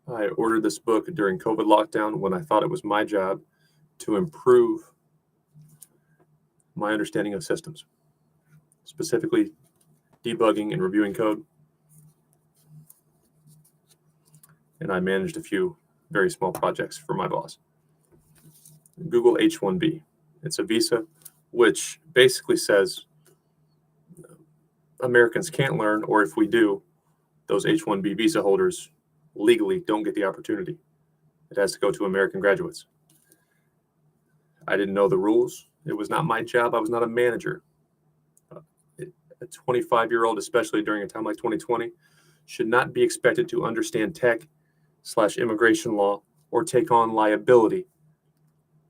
I ordered this book during COVID lockdown when I thought it was my job to improve my understanding of systems, specifically debugging and reviewing code. And I managed a few very small projects for my boss. Google H-1B. It's a visa which basically says Americans can't learn, or if we do, those H-1B visa holders legally don't get the opportunity. It has to go to American graduates. I didn't know the rules. It was not my job. I was not a manager. A 25-year-old, especially during a time like 2020, should not be expected to understand tech/immigration law or take on liability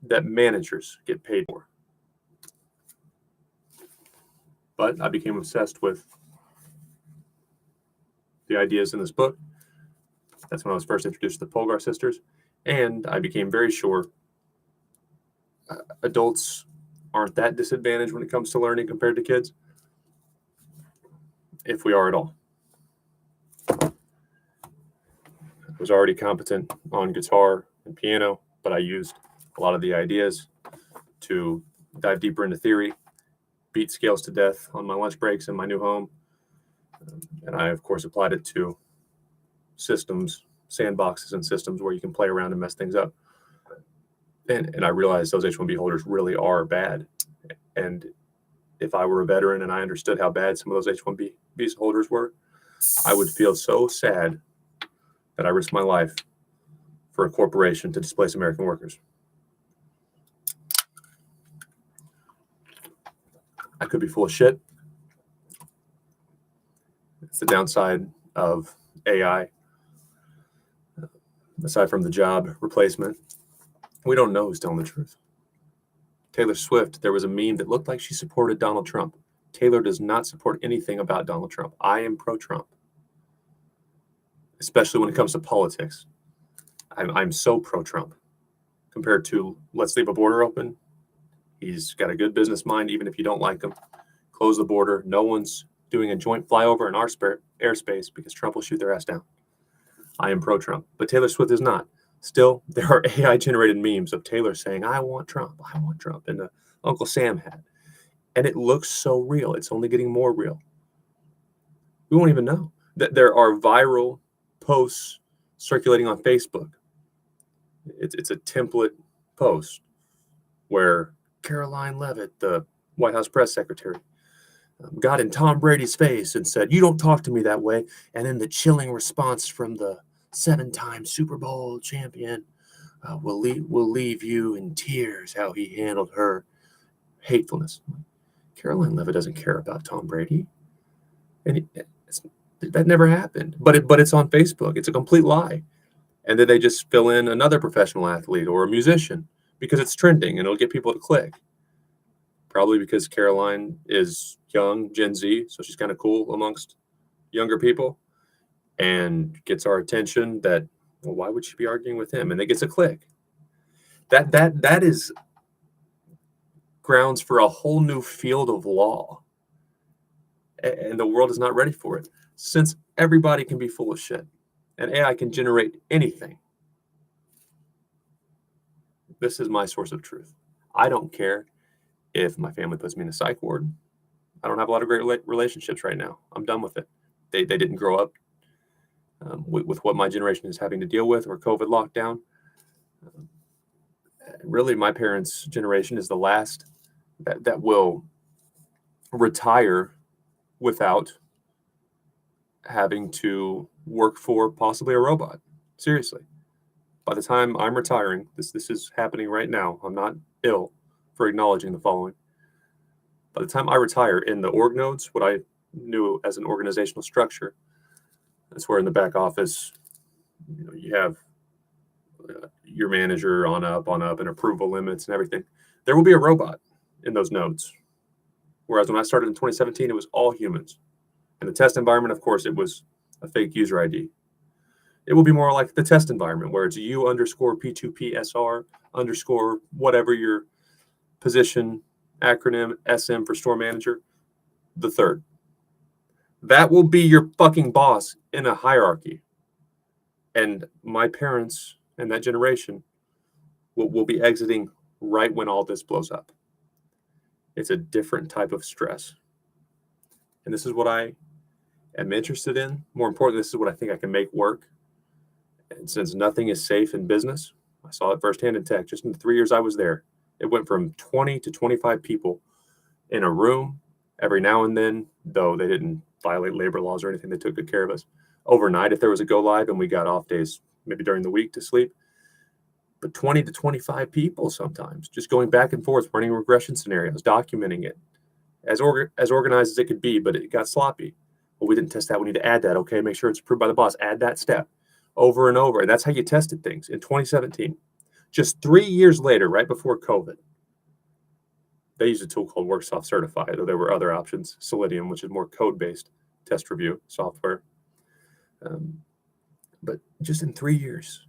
that managers get paid for. But I became obsessed with the ideas in this book. That's when I was first introduced to the Polgar sisters. And I became very sure adults aren't that disadvantaged when it comes to learning compared to kids, if we are at all. I was already competent on guitar and piano, but I used a lot of the ideas to dive deeper into theory, beat scales to death on my lunch breaks in my new home. And I, of course, applied it to systems, sandboxes and systems where you can play around and mess things up. And I realized those H-1B holders really are bad. And if I were a veteran and I understood how bad some of those H-1B visa holders were, I would feel so sad that I risked my life for a corporation to displace American workers. I could be full of shit. It's the downside of AI. Aside from the job replacement, we don't know who's telling the truth. Taylor Swift, there was a meme that looked like she supported Donald Trump. Taylor does not support anything about Donald Trump. I am pro-Trump, especially when it comes to politics. I'm so pro-Trump compared to let's leave a border open. He's got a good business mind, even if you don't like him. Close the border. No one's doing a joint flyover in our airspace because Trump will shoot their ass down. I am pro-Trump, but Taylor Swift is not. Still, there are AI-generated memes of Taylor saying, I want Trump, and the Uncle Sam hat. And it looks so real. It's only getting more real. We won't even know. That there are viral posts circulating on Facebook. It's a template post where Caroline Leavitt, the White House press secretary, got in Tom Brady's face and said, you don't talk to me that way. And then the chilling response from the 7-time Super Bowl champion will leave you in tears how he handled her hatefulness. Caroline Leavitt doesn't care about Tom Brady. And that never happened. But it's on Facebook. It's a complete lie. And then they just fill in another professional athlete or a musician because it's trending and it'll get people to click. Probably because Caroline is young, Gen Z, so she's kind of cool amongst younger people and gets our attention that, well, why would she be arguing with him? And it gets a click. That is grounds for a whole new field of law. And the world is not ready for it. Since everybody can be full of shit and AI can generate anything, this is my source of truth. I don't care if my family puts me in a psych ward. I don't have a lot of great relationships right now. I'm done with it. They didn't grow up with what my generation is having to deal with, or COVID lockdown. Really, my parents' generation is the last that will retire without having to work for possibly a robot. Seriously. By the time I'm retiring, this is happening right now. I'm not ill for acknowledging the following. By the time I retire in the org nodes, what I knew as an organizational structure, that's where in the back office, you have your manager on up and approval limits and everything. There will be a robot in those nodes. Whereas when I started in 2017, it was all humans. In the test environment, of course, it was a fake user ID. It will be more like the test environment where it's U_P2PSR _ whatever your position acronym, SM for store manager, the third. That will be your fucking boss in a hierarchy. And my parents and that generation will be exiting right when all this blows up. It's a different type of stress. And this is what I am interested in. More importantly, this is what I think I can make work. And since nothing is safe in business, I saw it firsthand in tech. Just in the 3 years I was there, it went from 20 to 25 people in a room every now and then, though they didn't violate labor laws or anything. They took good care of us. Overnight, if there was a go live and we got off days, maybe during the week to sleep, but 20 to 25 people sometimes, just going back and forth, running regression scenarios, documenting it as organized as it could be, but it got sloppy. Well, we didn't test that. We need to add that. Okay, make sure it's approved by the boss. Add that step over and over. And that's how you tested things in 2017. Just 3 years later, right before COVID, they used a tool called WorkSoft Certify, though there were other options, Selenium, which is more code-based test review software. But just in 3 years,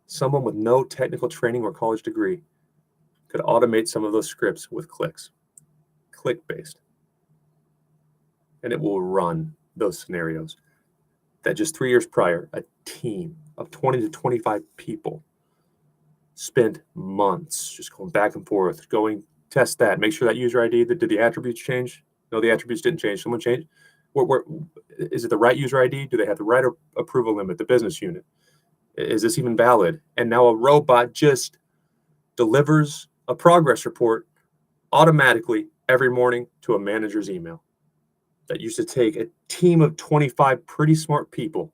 someone with no technical training or college degree could automate some of those scripts with clicks, click-based. And it will run those scenarios that just 3 years prior, a team of 20 to 25 people spent months just going back and forth, going test that, make sure that user ID, did the attributes change? No, the attributes didn't change. Someone changed. Is it the right user ID? Do they have the right approval limit, the business unit? Is this even valid? And now a robot just delivers a progress report automatically every morning to a manager's email. That used to take a team of 25 pretty smart people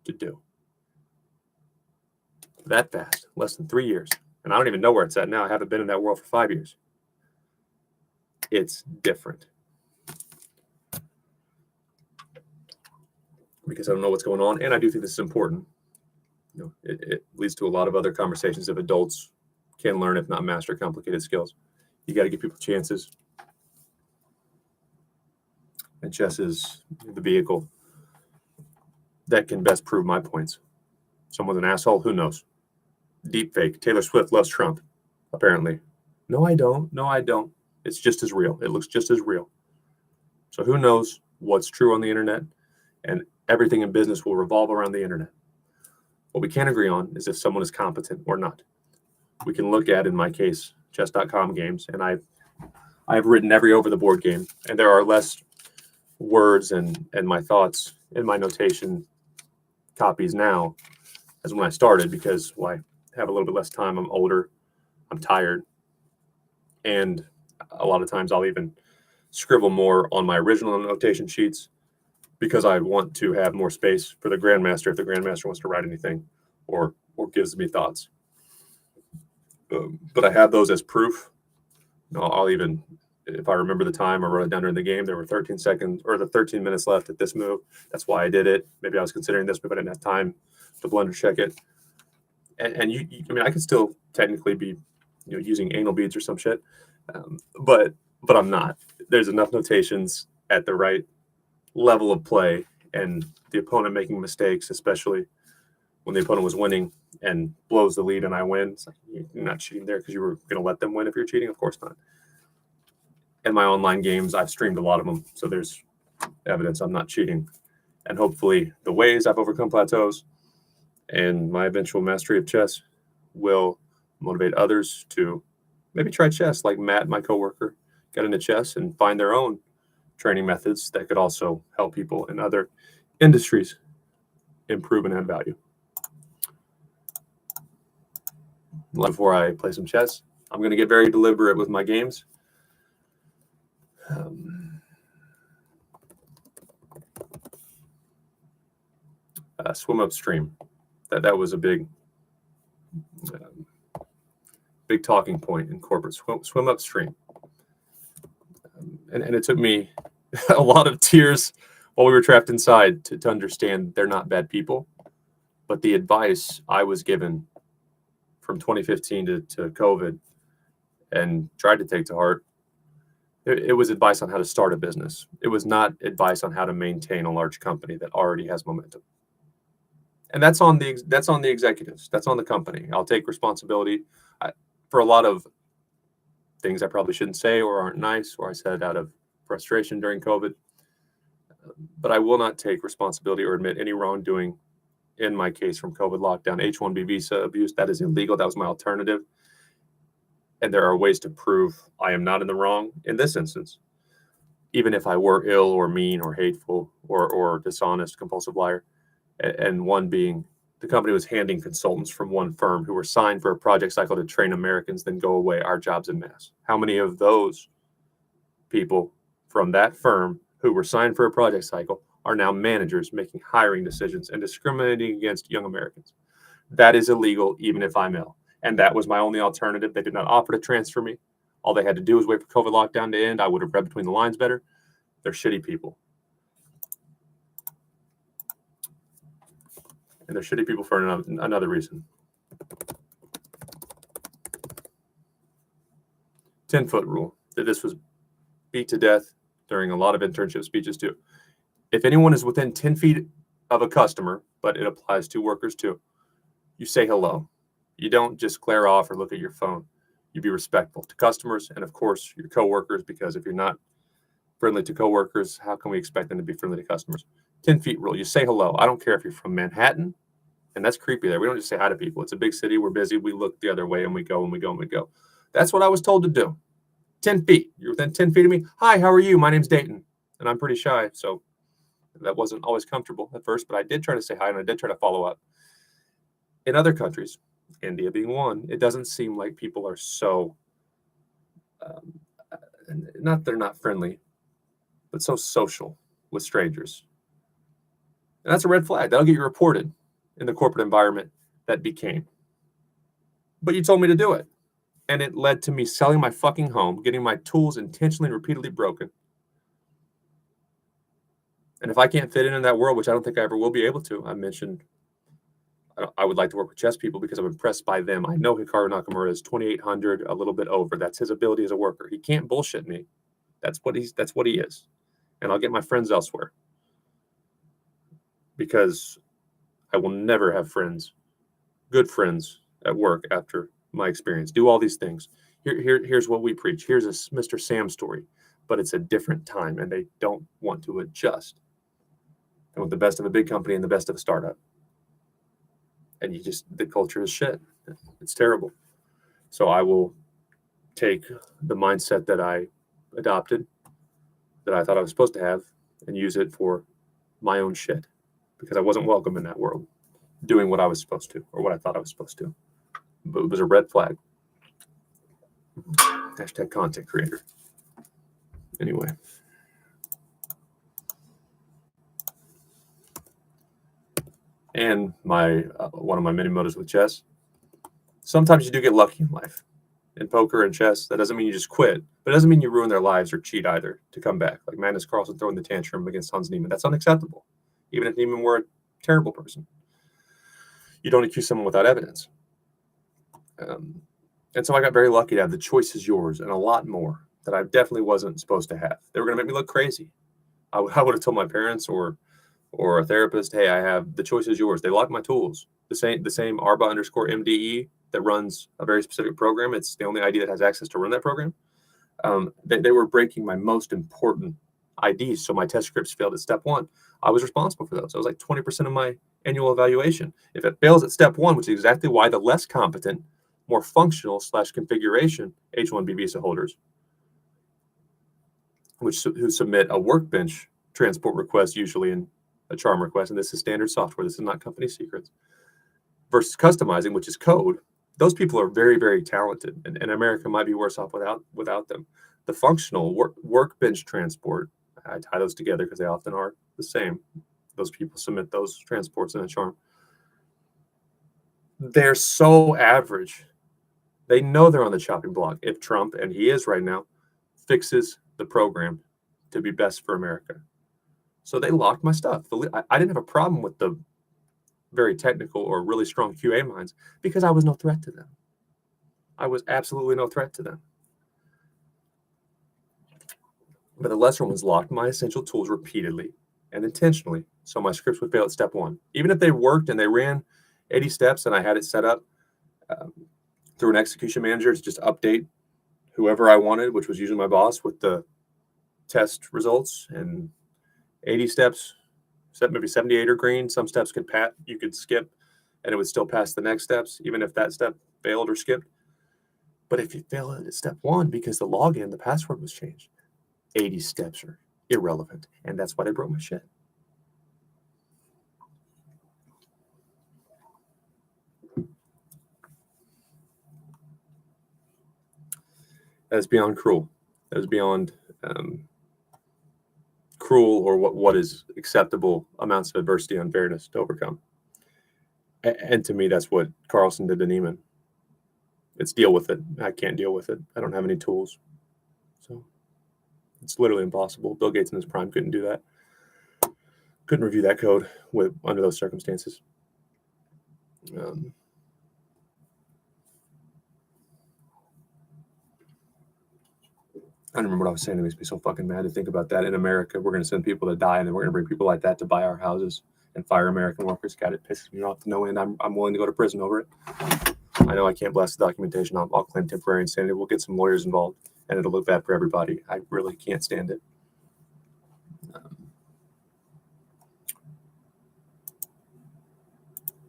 to do. That fast, less than 3 years. And I don't even know where it's at now. I haven't been in that world for 5 years. It's different. Because I don't know what's going on. And I do think this is important. It leads to a lot of other conversations if adults can learn, if not master, complicated skills. You got to give people chances. And chess is the vehicle that can best prove my points. Someone's an asshole, who knows? Deep fake. Taylor Swift loves Trump, apparently. No, I don't. No, I don't. It's just as real. It looks just as real. So who knows what's true on the internet? And everything in business will revolve around the internet. What we can agree on is if someone is competent or not. We can look at, in my case, chess.com games, and I've written every over-the-board game, and there are less words and my thoughts in my notation copies now as when I started, because I have a little bit less time. I'm older, I'm tired, and a lot of times I'll even scribble more on my original notation sheets because I want to have more space for the grandmaster if the grandmaster wants to write anything or gives me thoughts. But I have those as proof. I'll even, if I remember the time, I wrote it down during the game. There were 13 seconds or the 13 minutes left at this move. That's why I did it. Maybe I was considering this, but I didn't have time to blender check it. And I mean, I could still technically be, using anal beads or some shit, but I'm not. There's enough notations at the right level of play, and the opponent making mistakes, especially when the opponent was winning and blows the lead and I win. It's like, you're not cheating there because you were going to let them win if you're cheating. Of course not. In my online games, I've streamed a lot of them, so there's evidence I'm not cheating. And hopefully the ways I've overcome plateaus and my eventual mastery of chess will motivate others to maybe try chess, like Matt, my coworker, got into chess and find their own training methods that could also help people in other industries improve and add value. Before I play some chess, I'm going to get very deliberate with my games. Swim upstream. That was a big talking point in corporate. Swim upstream. And it took me a lot of tears while we were trapped inside to understand they're not bad people. But the advice I was given from 2015 to COVID and tried to take to heart, it was advice on how to start a business. It was not advice on how to maintain a large company that already has momentum. And that's on the executives. That's on the company. I'll take responsibility for a lot of things I probably shouldn't say or aren't nice, or I said out of frustration during COVID. But I will not take responsibility or admit any wrongdoing in my case from COVID lockdown. H-1B visa abuse, that is illegal. That was my alternative. And there are ways to prove I am not in the wrong in this instance, even if I were ill or mean or hateful or dishonest, compulsive liar. And one being the company was handing consultants from one firm who were signed for a project cycle to train Americans, then go away, our jobs en masse. How many of those people from that firm who were signed for a project cycle are now managers making hiring decisions and discriminating against young Americans? That is illegal, even if I'm ill. And that was my only alternative. They did not offer to transfer me. All they had to do was wait for COVID lockdown to end. I would have read between the lines better. They're shitty people. And they're shitty people for another reason. 10-foot rule. This was beat to death during a lot of internship speeches too. If anyone is within 10 feet of a customer, but it applies to workers too, you say hello. You don't just glare off or look at your phone. You be respectful to customers and, of course, your coworkers, because if you're not friendly to coworkers, how can we expect them to be friendly to customers? 10 feet rule. You say hello. I don't care if you're from Manhattan, and that's creepy there. We don't just say hi to people. It's a big city. We're busy. We look the other way, and we go, and we go, and we go. That's what I was told to do. 10 feet. You're within 10 feet of me. Hi, how are you? My name's Dayton, and I'm pretty shy, so that wasn't always comfortable at first, but I did try to say hi, and I did try to follow up. In other countries, India being one, it doesn't seem like people are so, not they're not friendly, but so social with strangers. And that's a red flag. That'll get you reported in the corporate environment that became. But you told me to do it. And it led to me selling my fucking home, getting my tools intentionally and repeatedly broken. And if I can't fit in that world, which I don't think I ever will be able to, I mentioned I would like to work with chess people because I'm impressed by them. I know Hikaru Nakamura is 2,800, a little bit over. That's his ability as a worker. He can't bullshit me. That's what he is. And I'll get my friends elsewhere. Because I will never have friends, good friends at work after my experience. Do all these things. Here's what we preach. Here's a Mr. Sam story. But it's a different time, and they don't want to adjust. They want the best of a big company and the best of a startup. And the culture is shit. It's terrible. So I will take the mindset that I adopted, that I thought I was supposed to have, and use it for my own shit. Because I wasn't welcome in that world, doing what I was supposed to, or what I thought I was supposed to. But it was a red flag. Hashtag content creator. Anyway. And one of my many motives with chess, sometimes you do get lucky in life. In poker and chess, that doesn't mean you just quit, but it doesn't mean you ruin their lives or cheat either to come back. Like Magnus Carlsen throwing the tantrum against Hans Niemann. That's unacceptable, even if Niemann were a terrible person. You don't accuse someone without evidence. And so I got very lucky to have the choice is yours and a lot more that I definitely wasn't supposed to have. They were going to make me look crazy. I would have told my parents or a therapist, hey, I have the choice is yours. They locked my tools. The same Arba_MDE that runs a very specific program. It's the only ID that has access to run that program. They were breaking my most important IDs. So my test scripts failed at step 1. I was responsible for those. I was like 20% of my annual evaluation. If it fails at step 1, which is exactly why the less competent, more functional / configuration H-1B visa holders, who submit a workbench transport request, usually in a charm request, and this is standard software. This is not company secrets. Versus customizing, which is code. Those people are very, very talented, and America might be worse off without them. The functional workbench transport, I tie those together because they often are the same. Those people submit those transports in a charm. They're so average. They know they're on the chopping block if Trump, and he is right now, fixes the program to be best for America. So they locked my stuff. I didn't have a problem with the very technical or really strong QA minds because I was no threat to them. I was absolutely no threat to them. But the lesser ones locked my essential tools repeatedly and intentionally, so my scripts would fail at step 1. Even if they worked and they ran 80 steps and I had it set up through an execution manager to just update whoever I wanted, which was usually my boss, with the test results, and 80 steps maybe 78 or green. Some steps you could skip, and it would still pass the next steps, even if that step failed or skipped. But if you fail at step 1 because the login, the password was changed, 80 steps are irrelevant, and that's why they broke my shit. That is beyond cruel. That is beyond cruel, or what is acceptable amounts of adversity, unfairness to overcome. And to me, that's what Carlson did to Neiman. It's deal with it. I can't deal with it. I don't have any tools. So it's literally impossible. Bill Gates in his prime couldn't do that. Couldn't review that code under those circumstances. I don't remember what I was saying. It makes me so fucking mad to think about that. In America, we're going to send people to die, and then we're going to bring people like that to buy our houses and fire American workers. God, it pisses me off to no end. I'm willing to go to prison over it. I know I can't blast the documentation. I'll claim temporary insanity. We'll get some lawyers involved, and it'll look bad for everybody. I really can't stand it.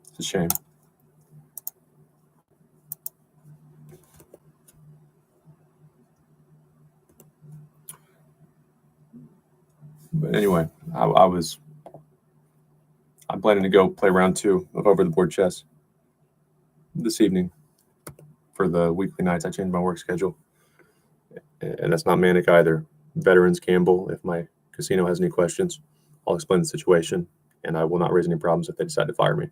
It's a shame. But anyway, I'm planning to go play round 2 of Over the Board Chess this evening for the weekly nights. I changed my work schedule, and that's not manic either. Veterans gamble. If my casino has any questions, I'll explain the situation, and I will not raise any problems if they decide to fire me.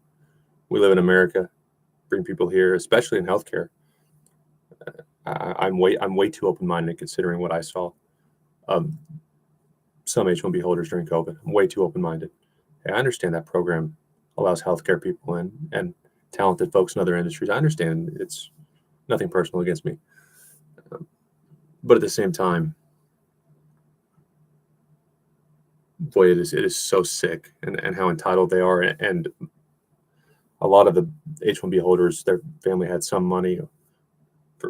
We live in America. Bring people here, especially in healthcare. I'm way too open-minded considering what I saw of some H-1B holders during COVID. I'm way too open-minded. I understand that program allows healthcare people in and talented folks in other industries. I understand it's nothing personal against me. But at the same time, boy, it is so sick and how entitled they are. And a lot of the H-1B holders, their family had some money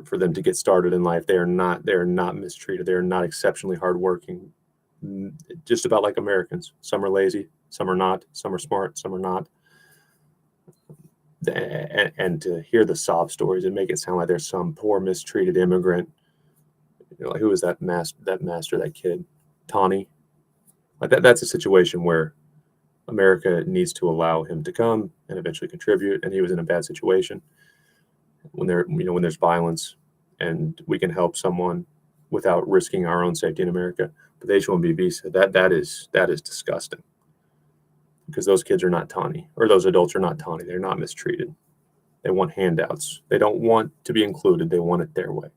for them to get started in life. They are not mistreated. They are not exceptionally hardworking. Just about like Americans. Some are lazy, some are not, some are smart, some are not. And to hear the sob stories and make it sound like there's some poor mistreated immigrant. Like, who is that master, that kid, Tawny? Like that's a situation where America needs to allow him to come and eventually contribute. And he was in a bad situation when there's violence, and we can help someone without risking our own safety in America. But the H-1B visa, that is disgusting, because those kids are not Tawny, or those adults are not Tawny. They're not mistreated. They want handouts. They don't want to be included. They want it their way.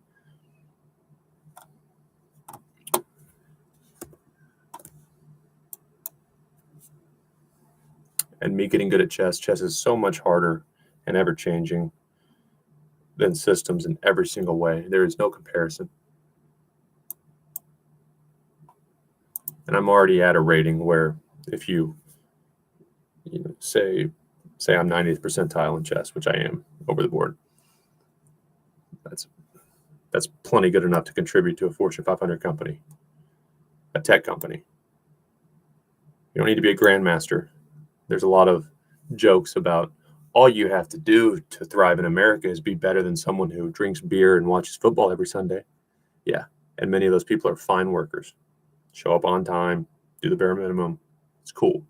And me getting good at chess is so much harder and ever changing than systems in every single way. There is no comparison. And I'm already at a rating where if you say I'm 90th percentile in chess, which I am over the board, that's plenty good enough to contribute to a Fortune 500 company, a tech company. You don't need to be a grandmaster. There's a lot of jokes about all you have to do to thrive in America is be better than someone who drinks beer and watches football every Sunday. Yeah, and many of those people are fine workers. Show up on time, do the bare minimum. It's cool.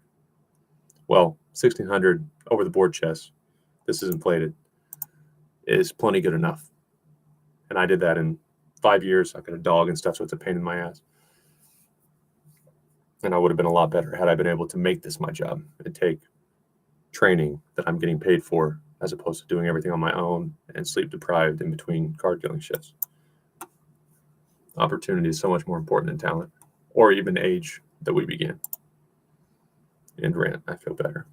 Well, 1600 over the board chess, this is inflated, is plenty good enough. And I did that in 5 years. I got a dog and stuff, so it's a pain in my ass. And I would have been a lot better had I been able to make this my job and take training that I'm getting paid for, as opposed to doing everything on my own and sleep deprived in between card killing shifts. Opportunity is so much more important than talent, or even age that we begin. And rant, I feel better.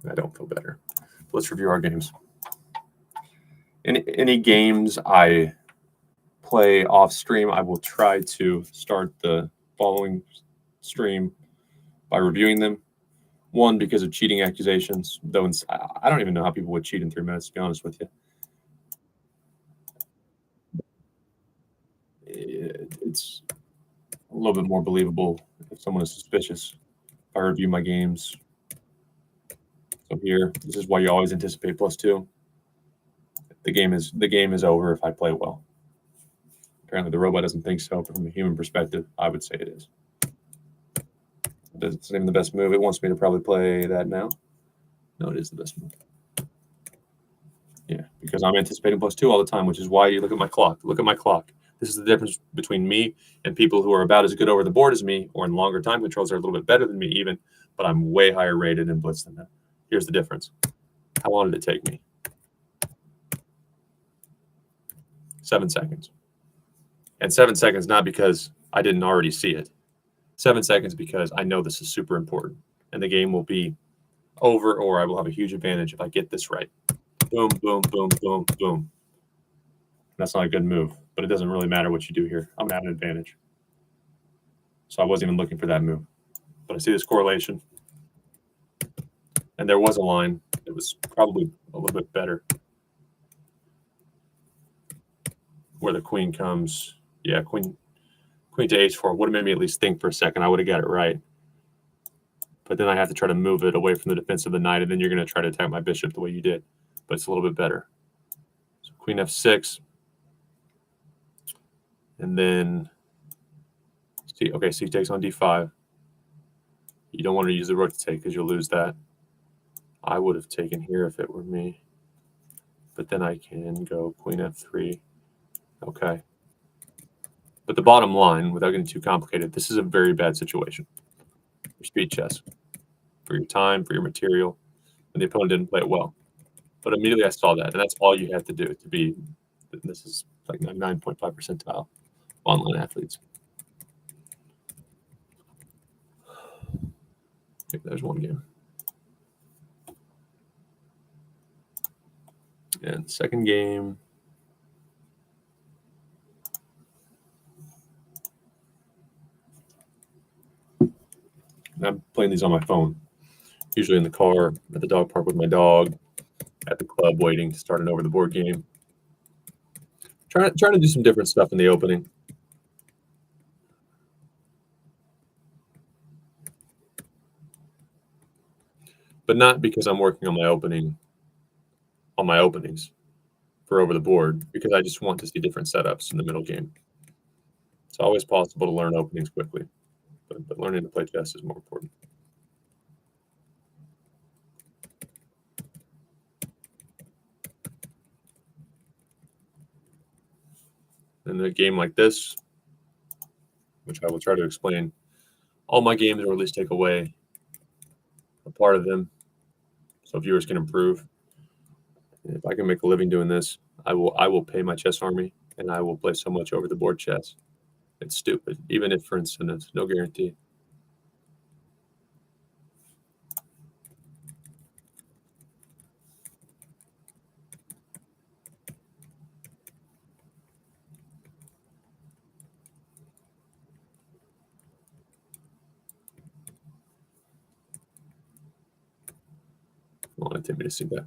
I don't feel better. Let's review our games. Any games I play off stream, I will try to start the following stream by reviewing them. One, because of cheating accusations, though I don't even know how people would cheat in 3 minutes, to be honest with you. It's a little bit more believable if someone is suspicious. If I review my games. So here, this is why you always anticipate +2. The game is over if I play well. Apparently, the robot doesn't think so, but from a human perspective, I would say it is. It's not even the best move. It wants me to probably play that now. No, it is the best move. Yeah, because I'm anticipating +2 all the time, which is why you look at my clock. Look at my clock. This is the difference between me and people who are about as good over the board as me, or in longer time controls are a little bit better than me even, but I'm way higher rated in Blitz than them. Here's the difference. How long did it take me? 7 seconds. And 7 seconds not because I didn't already see it. 7 seconds because I know this is super important. And the game will be over, or I will have a huge advantage if I get this right. Boom, boom, boom, boom, boom. That's not a good move, but it doesn't really matter what you do here. I'm at an advantage. So I wasn't even looking for that move. But I see this correlation. And there was a line. It was probably a little bit better. Where the queen comes. Yeah, queen to h4 would have made me at least think for a second. I would have got it right. But then I have to try to move it away from the defense of the knight, and then you're going to try to attack my bishop the way you did. But it's a little bit better. So queen f6. And then, c takes on d5. You don't want to use the rook to take because you'll lose that. I would have taken here if it were me. But then I can go queen f3. Okay. But the bottom line, without getting too complicated, this is a very bad situation for speed chess, for your time, for your material, and the opponent didn't play it well. But immediately I saw that, and that's all you have to do to be, this is like 9.5 percentile online athletes. Okay, there's one game. And second game. And I'm playing these on my phone, usually in the car, at the dog park with my dog, at the club waiting to start an over-the-board game. Trying to do some different stuff in the opening. But not because I'm working on my openings for over the board, because I just want to see different setups in the middle game. It's always possible to learn openings quickly, but learning to play chess is more important. In a game like this, which I will try to explain, all my games, or at least take away a part of them, so viewers can improve. And if I can make a living doing this, I will pay my chess army, and I will play so much over the board chess. It's stupid, even if for incentives, no guarantee. I want to take me to see that.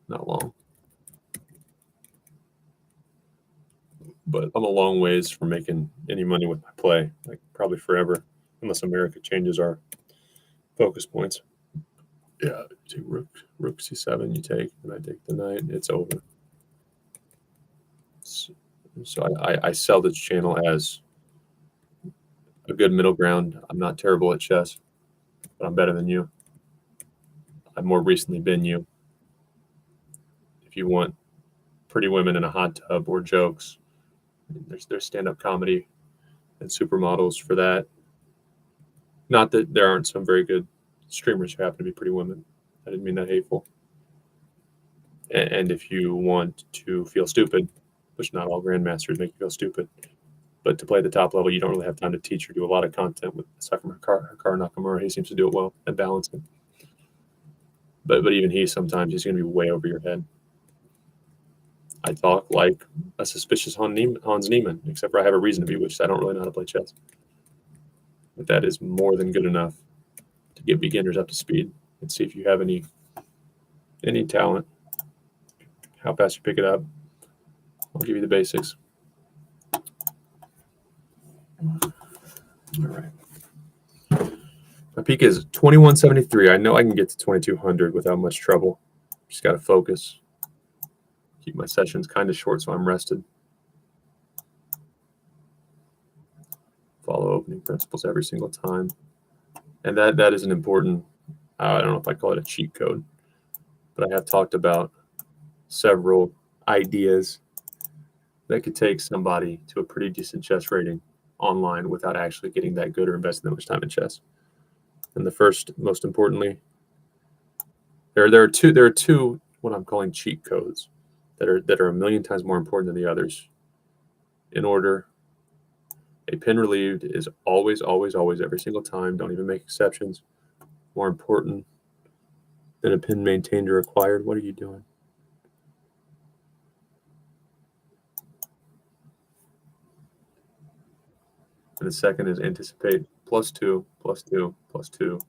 Not long. But I'm a long ways from making any money with my play, like probably forever, unless America changes our focus points. Yeah, you take rook c7, you take, and I take the knight, it's over. So I sell this channel as a good middle ground. I'm not terrible at chess, but I'm better than you. I've more recently been you. If you want pretty women in a hot tub or jokes, there's stand-up comedy and supermodels for that. Not that there aren't some very good streamers who happen to be pretty women. I didn't mean that hateful. And if you want to feel stupid, which not all grandmasters make you feel stupid, but to play at the top level, you don't really have time to teach or do a lot of content with Hikaru Nakamura. He seems to do it well at balancing. But even he, sometimes he's going to be way over your head. I talk like a suspicious Hans Niemann, except for I have a reason to be, which is I don't really know how to play chess. But that is more than good enough to get beginners up to speed and see if you have any talent, how fast you pick it up. I'll give you the basics. All right. My peak is 2173. I know I can get to 2200 without much trouble. Just got to focus. Keep my sessions kind of short so I'm rested. Follow opening principles every single time. And that is an important, I don't know if I call it a cheat code, but I have talked about several ideas that could take somebody to a pretty decent chess rating online without actually getting that good or investing that much time in chess. And the first, most importantly, there are two what I'm calling cheat codes that are a million times more important than the others. In order, a pin relieved is always, always, always, every single time, don't even make exceptions, more important than a pin maintained or acquired. What are you doing? And the second is anticipate +2, +2, +2,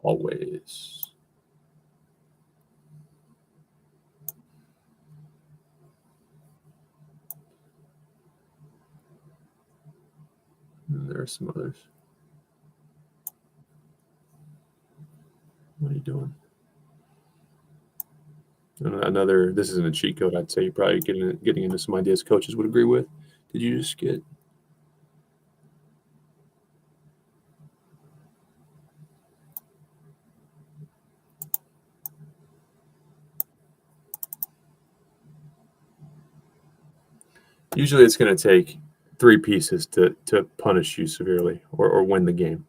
always. And there are some others. What are you doing? Another, this isn't a cheat code. I'd say you're probably getting into some ideas coaches would agree with. Did you just get? Usually it's going to take 3 pieces to punish you severely or win the game.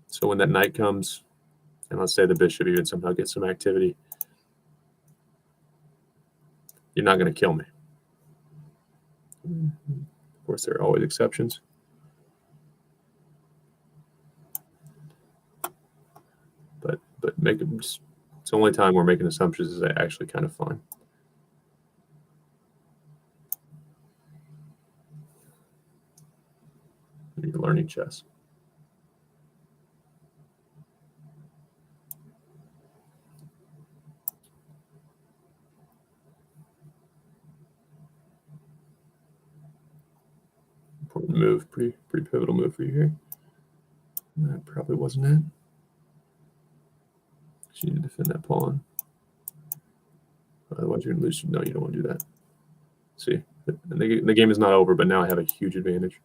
So when that knight comes, and let's say the bishop even somehow gets some activity, you're not going to kill me. Of course, there are always exceptions. But make it just, it's the only time we're making assumptions is actually kind of fun. You're learning chess. Important move, pretty pivotal move for you here. That probably wasn't it. You need to defend that pawn. Otherwise, you're going to lose. No, you don't want to do that. See, the game is not over, but now I have a huge advantage.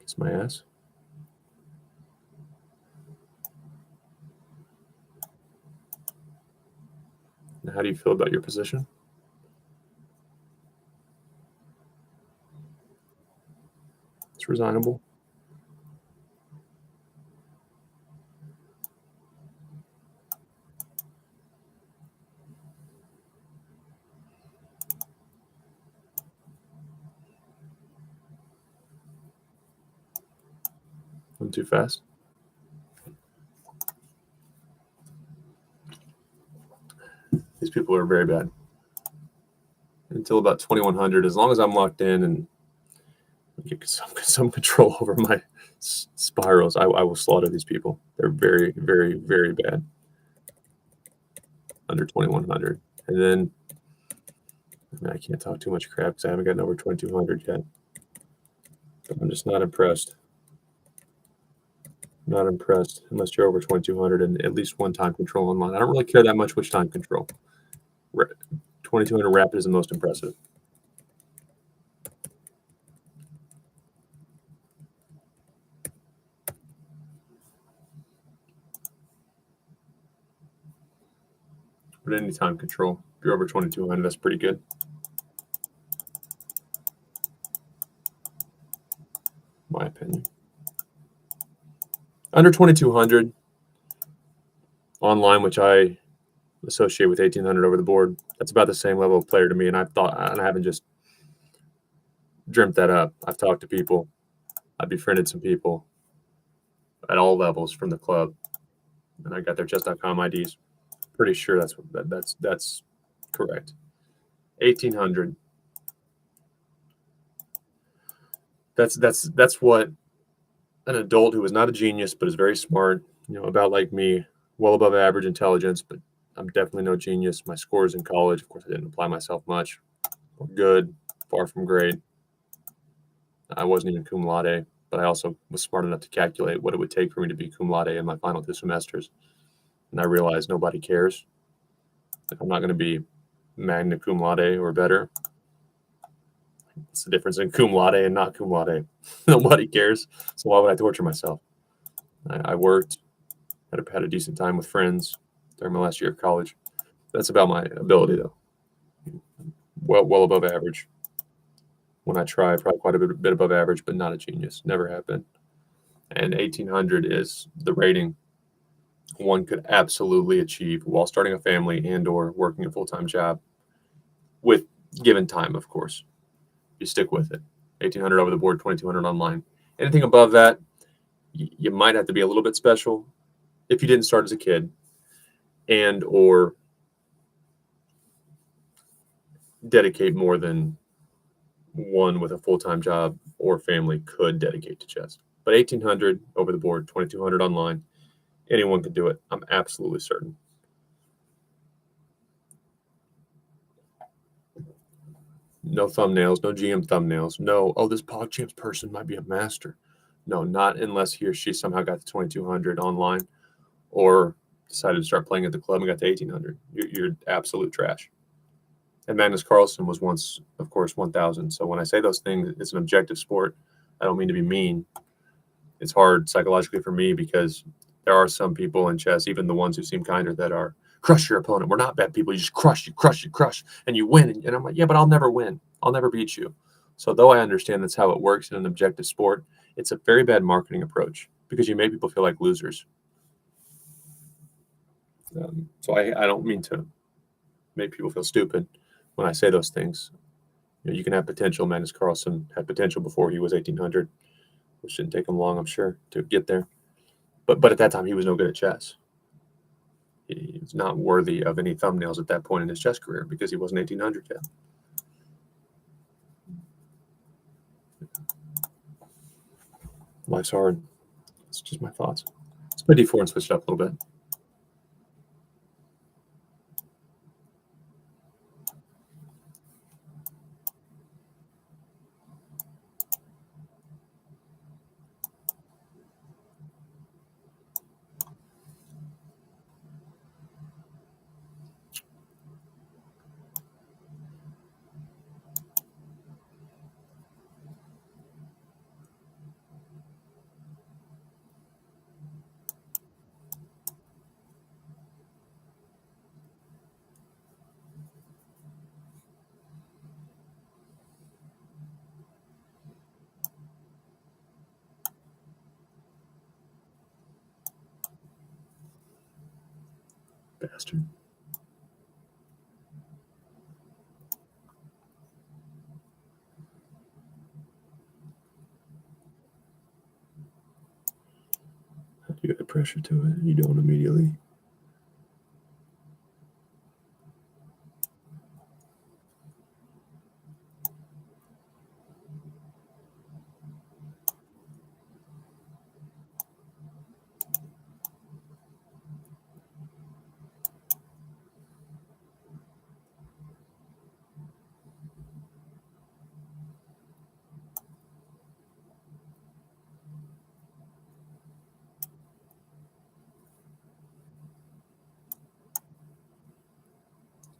Kiss my ass. Now, how do you feel about your position? It's resignable. I'm too fast. These people are very bad. Until about 2100, as long as I'm locked in and get some control over my spirals, I will slaughter these people. They're very, very, very bad. Under 2100. And then, I can't talk too much crap because I haven't gotten over 2200 yet. But I'm just not impressed. Not impressed unless you're over 2200 and at least one time control online. I don't really care that much which time control. 2200 rapid is the most impressive. But any time control, if you're over 2200, that's pretty good. My opinion. Under 2200 online, which I associate with 1800 over the board, that's about the same level of player to me. And I haven't just dreamt that up. I've talked to people. I've befriended some people at all levels from the club, and I got their chess.com IDs. Pretty sure that's correct. 1800. That's what an adult who is not a genius but is very smart, about like me, well above average intelligence, but I'm definitely no genius. My scores in college, of course, I didn't apply myself much, were good, far from great. I wasn't even cum laude, but I also was smart enough to calculate what it would take for me to be cum laude in my final 2 semesters. And I realized nobody cares. If I'm not going to be magna cum laude or better, it's the difference in cum laude and not cum laude. Nobody cares. So why would I torture myself? I worked, had a decent time with friends during my last year of college. That's about my ability, though. Well above average. When I try, probably quite a bit above average, but not a genius. Never have been. And 1800 is the rating one could absolutely achieve while starting a family and or working a full-time job with given time, of course. You stick with it. 1800 over the board, 2200 online. Anything above that, you might have to be a little bit special if you didn't start as a kid and or dedicate more than one with a full-time job or family could dedicate to chess. But 1800 over the board, 2200 online, anyone could do it. I'm absolutely certain. No thumbnails, no GM thumbnails. No, oh, this PogChamps person might be a master. No, not unless he or she somehow got to 2200 online or decided to start playing at the club and got to 1800. You're absolute trash. And Magnus Carlsen was once, of course, 1000. So when I say those things, it's an objective sport. I don't mean to be mean. It's hard psychologically for me because there are some people in chess, even the ones who seem kinder, that are crush your opponent. We're not bad people. You just crush, and you win. And I'm like, yeah, but I'll never win. I'll never beat you. So though I understand that's how it works in an objective sport, it's a very bad marketing approach because you make people feel like losers. So I don't mean to make people feel stupid when I say those things. You can have potential. Magnus Carlsen had potential before he was 1800, which didn't take him long, I'm sure, to get there. But at that time, he was no good at chess. He was not worthy of any thumbnails at that point in his chess career because he wasn't 1800 yet. Life's hard. It's just my thoughts. Let's play d4 and switch it up a little bit. Bastard. You got pressure to it. You don't immediately.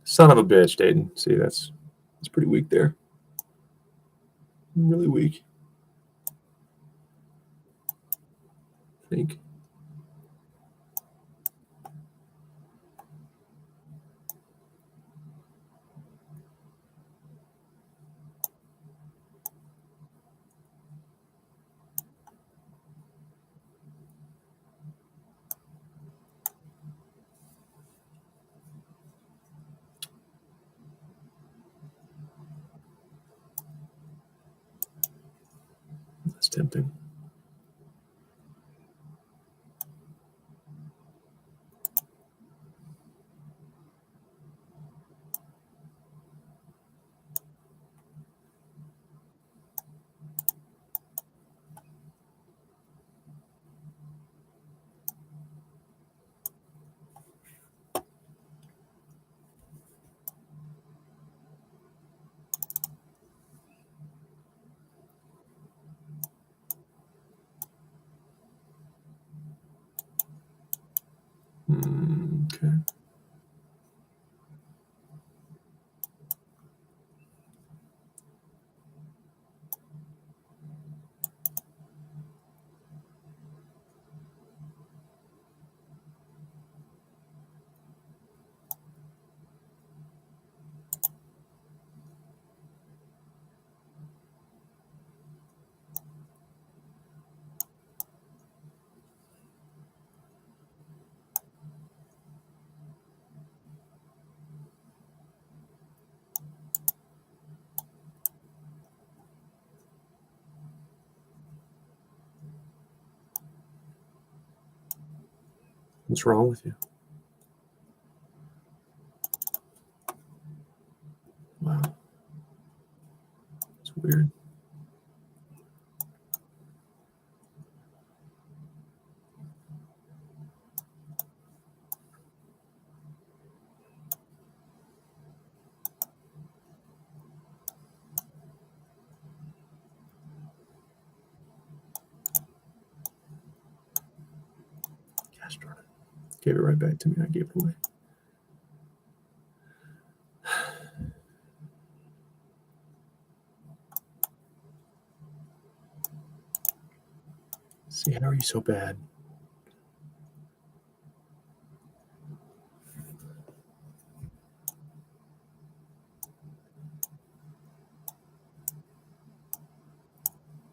Son of a bitch, Dayton. See, that's pretty weak there. Really weak. I think. That's tempting. Okay. What's wrong with you? Wow. It's weird. Gosh darn it. Gave it right back to me. I gave it away. See, how are you so bad?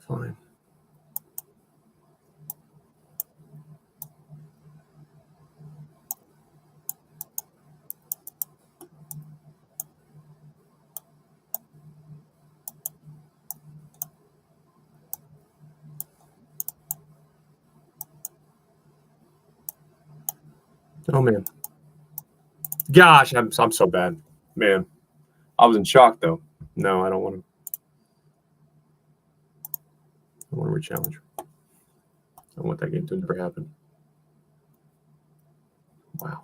Fine. Oh man. Gosh, I'm so bad. Man. I was in shock though. No, I don't want to. I want to re-challenge. I want that game to never happen. Wow.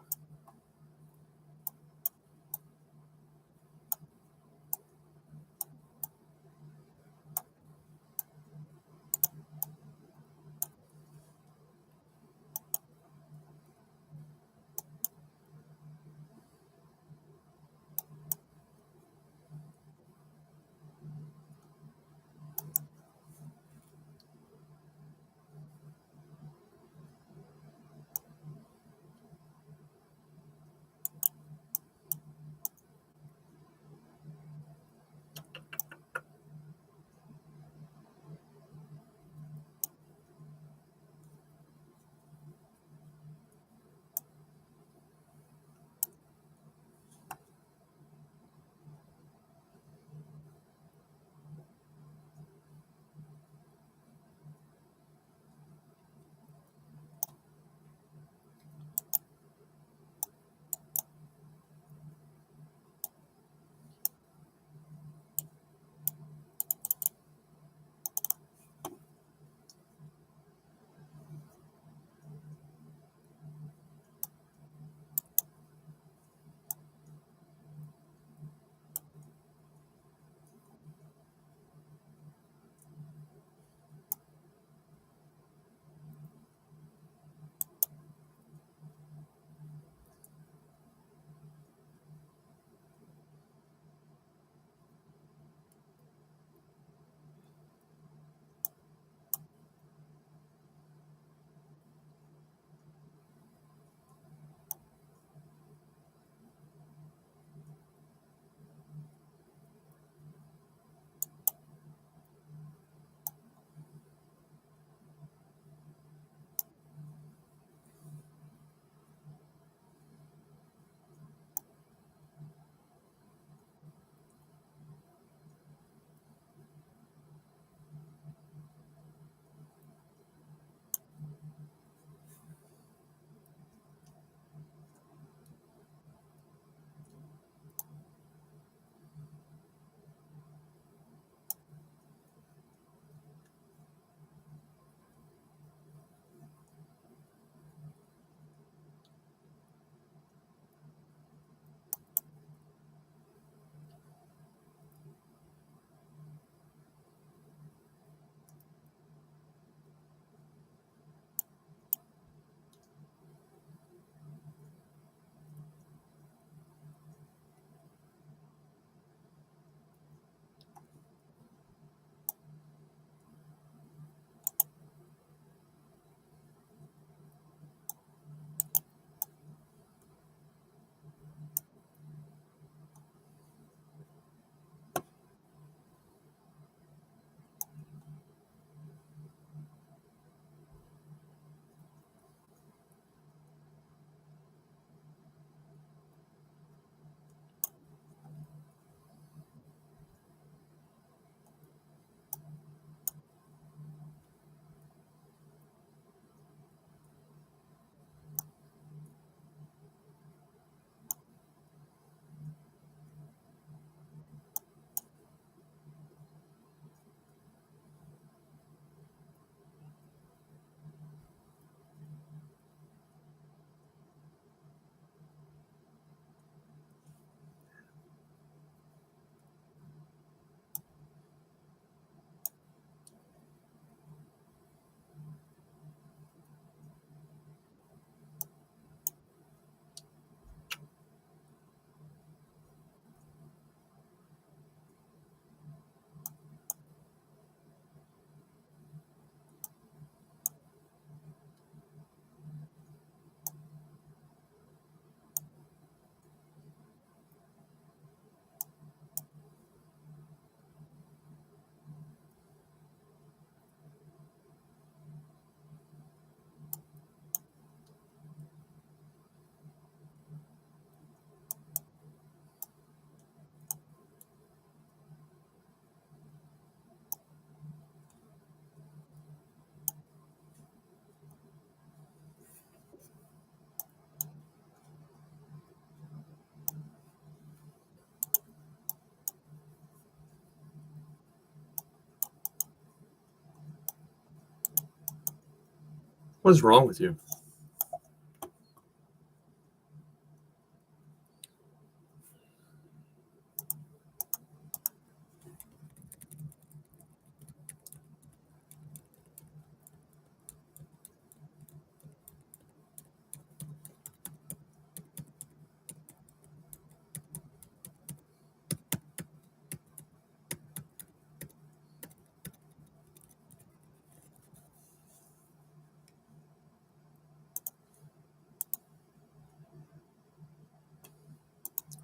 What is wrong with you?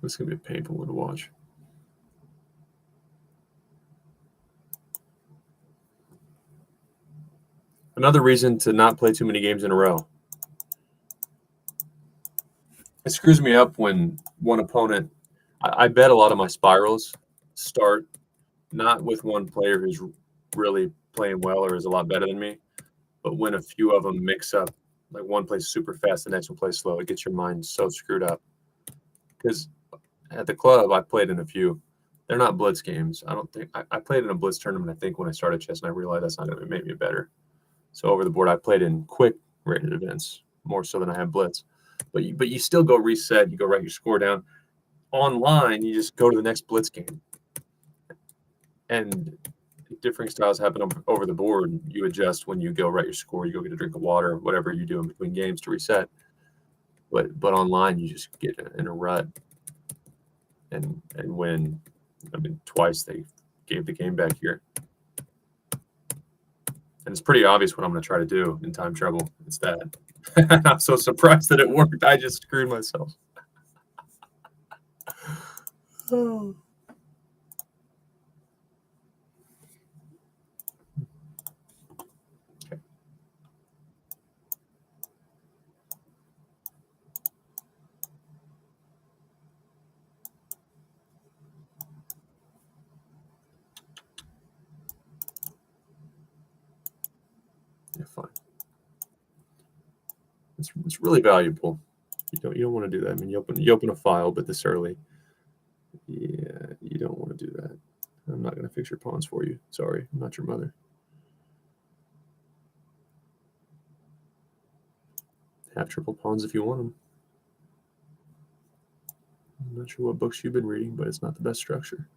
This is going to be a painful one to watch. Another reason to not play too many games in a row. It screws me up when one opponent, I bet a lot of my spirals start not with one player who's really playing well or is a lot better than me, but when a few of them mix up, like one plays super fast, the next one plays slow, it gets your mind so screwed up. Because at the club, I played in a few. They're not blitz games. I don't think I played in a blitz tournament. I think when I started chess, and I realized that's not going to make me better. So over the board, I played in quick rated events more so than I have blitz. But you still go reset. You go write your score down. Online, you just go to the next blitz game. And differing styles happen over the board. You adjust when you go write your score. You go get a drink of water, whatever you do in between games to reset. But online, you just get in a rut. And when, I mean, twice they gave the game back here. And it's pretty obvious what I'm going to try to do in time trouble. It's that. I'm so surprised that it worked. I just screwed myself. Oh. Okay. Yeah, fine. It's really valuable. You don't want to do that. I mean, you open a file, but this early, yeah, you don't want to do that. I'm not going to fix your pawns for you. Sorry, I'm not your mother. Have triple pawns if you want them. I'm not sure what books you've been reading, but it's not the best structure.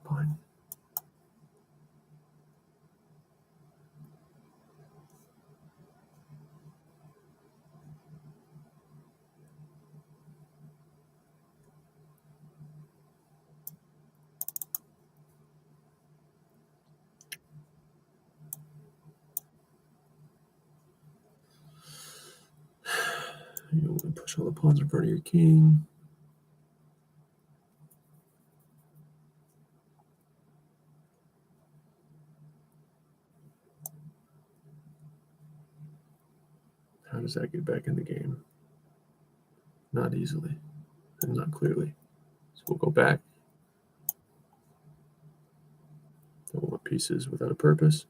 Fine. You don't want to push all the pawns in front of your king. How does that get back in the game? Not easily and not clearly. So we'll go back. Don't want pieces without a purpose.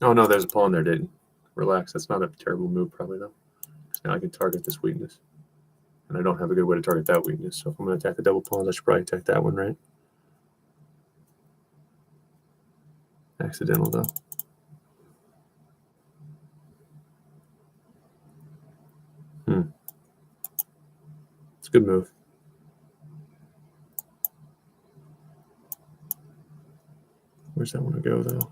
Oh, no, there's a pawn there, Dayton. Relax. That's not a terrible move, probably, though. Because now I can target this weakness. And I don't have a good way to target that weakness. So if I'm going to attack the double pawns, I should probably attack that one, right? Accidental, though. It's a good move. Where's that want to go, though?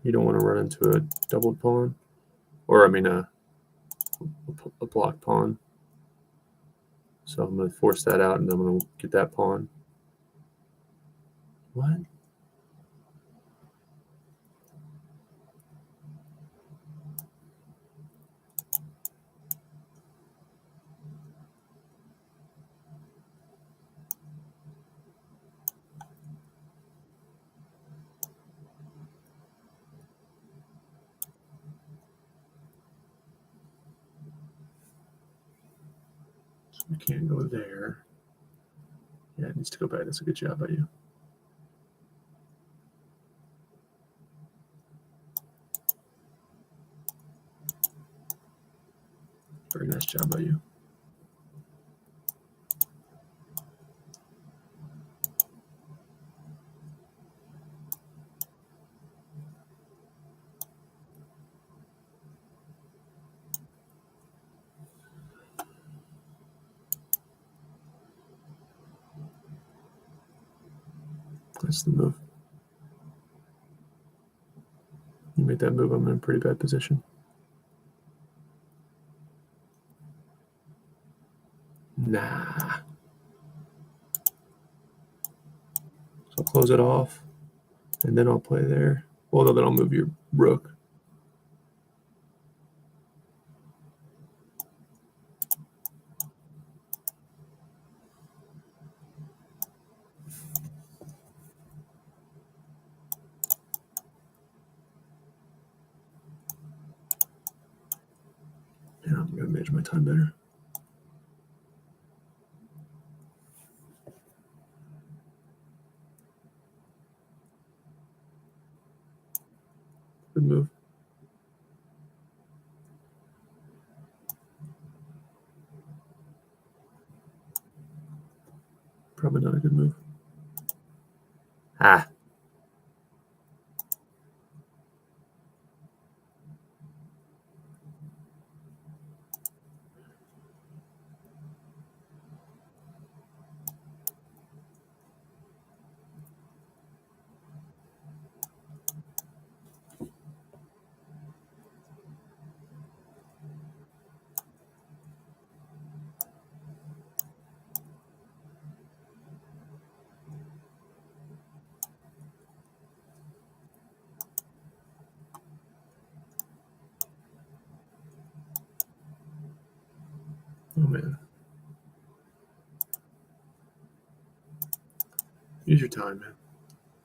You don't want to run into a doubled pawn. Or, I mean, a block pawn. So I'm going to force that out, and I'm going to get that pawn. What? You can't go there. Yeah, it needs to go back. That's a good job by you. Very nice job by you. That's the move. You made that move, I'm in a pretty bad position. Nah. So I'll close it off, and then I'll play there. Well, no, then I'll move your rook. Yeah, I'm going to manage my time better. Good move. Probably not a good move. Ah. Oh, man. Use your time, man.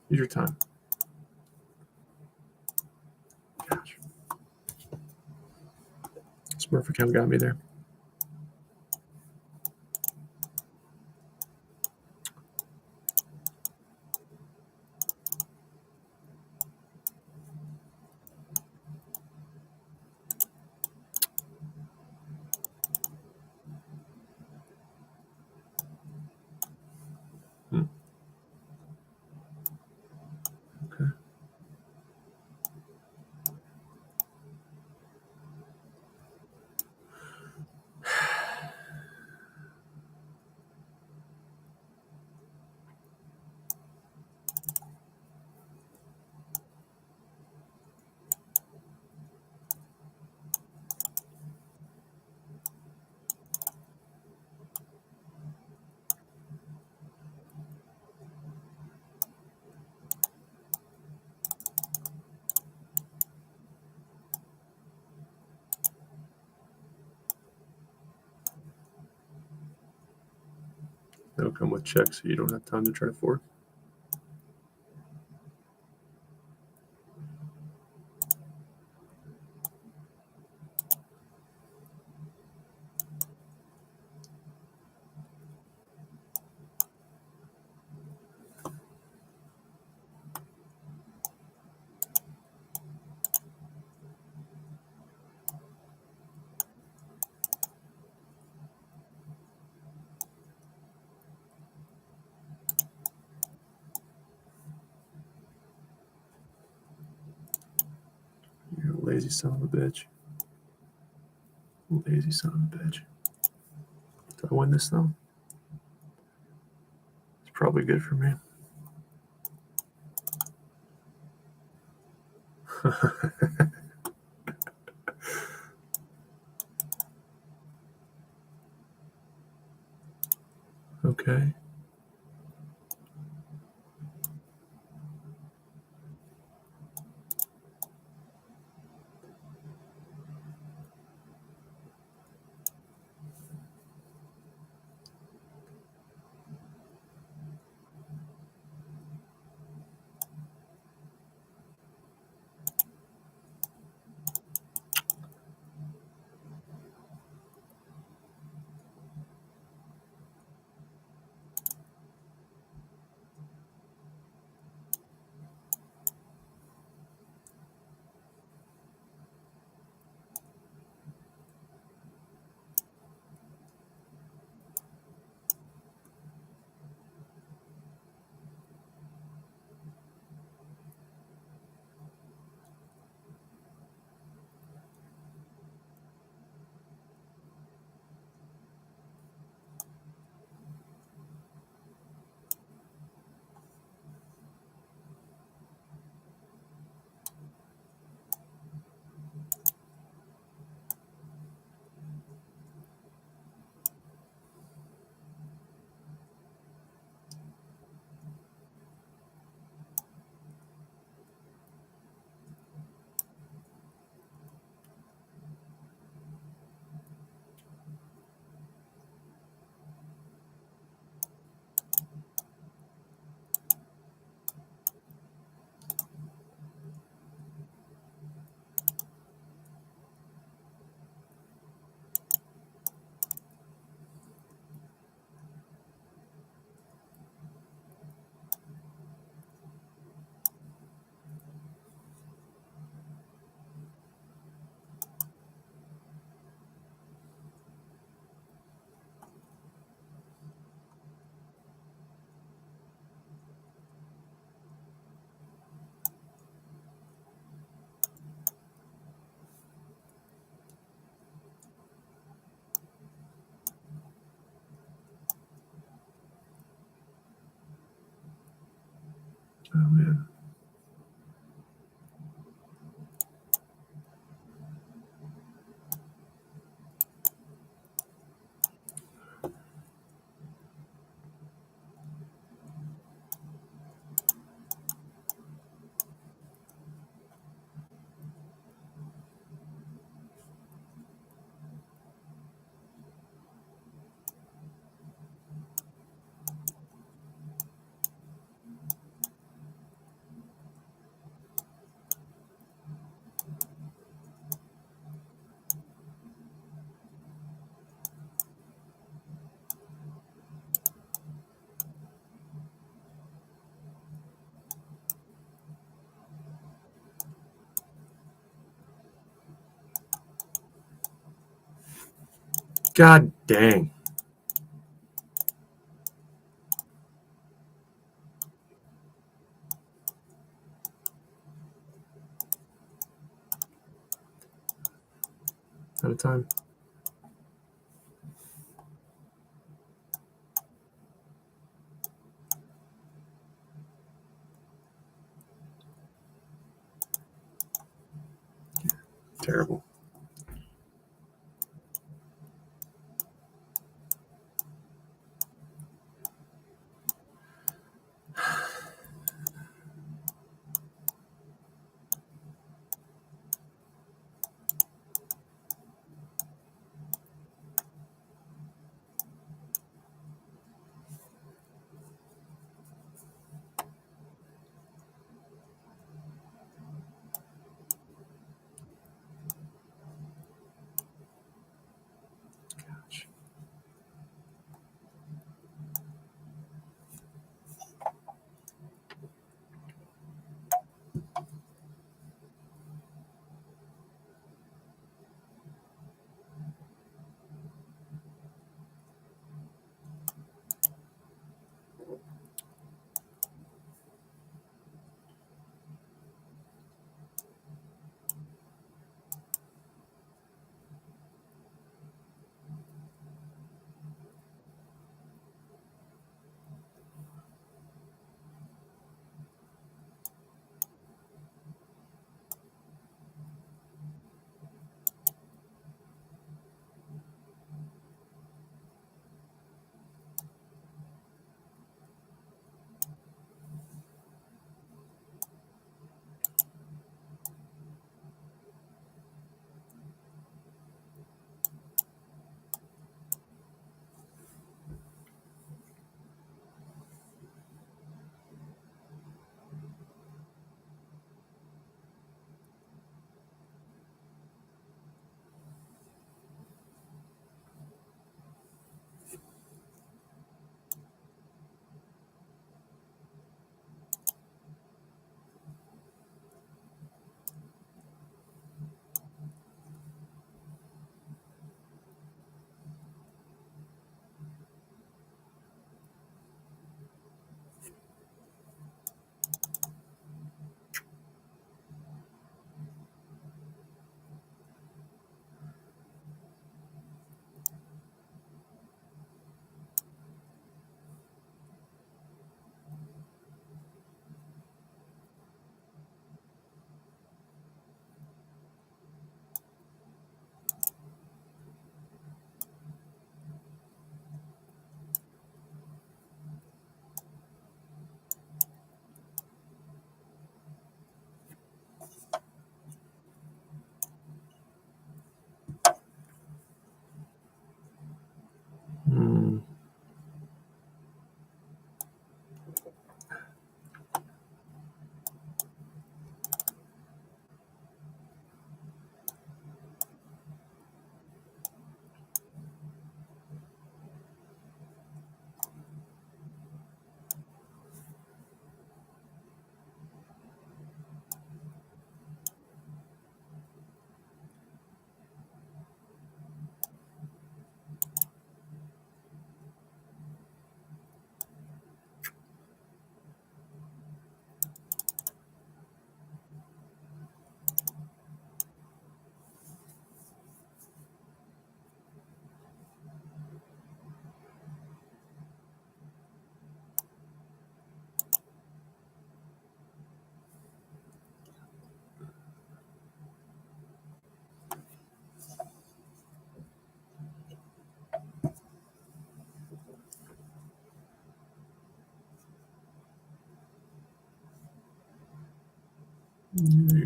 Use your time. Gosh. Smurf account got me there. Okay. That'll come with checks, so you don't have time to try to fork. You're a lazy son of a bitch. Lazy son of a bitch. Do I win this, though? It's probably good for me. Okay. Oh, man. God dang. Out of time. Terrible.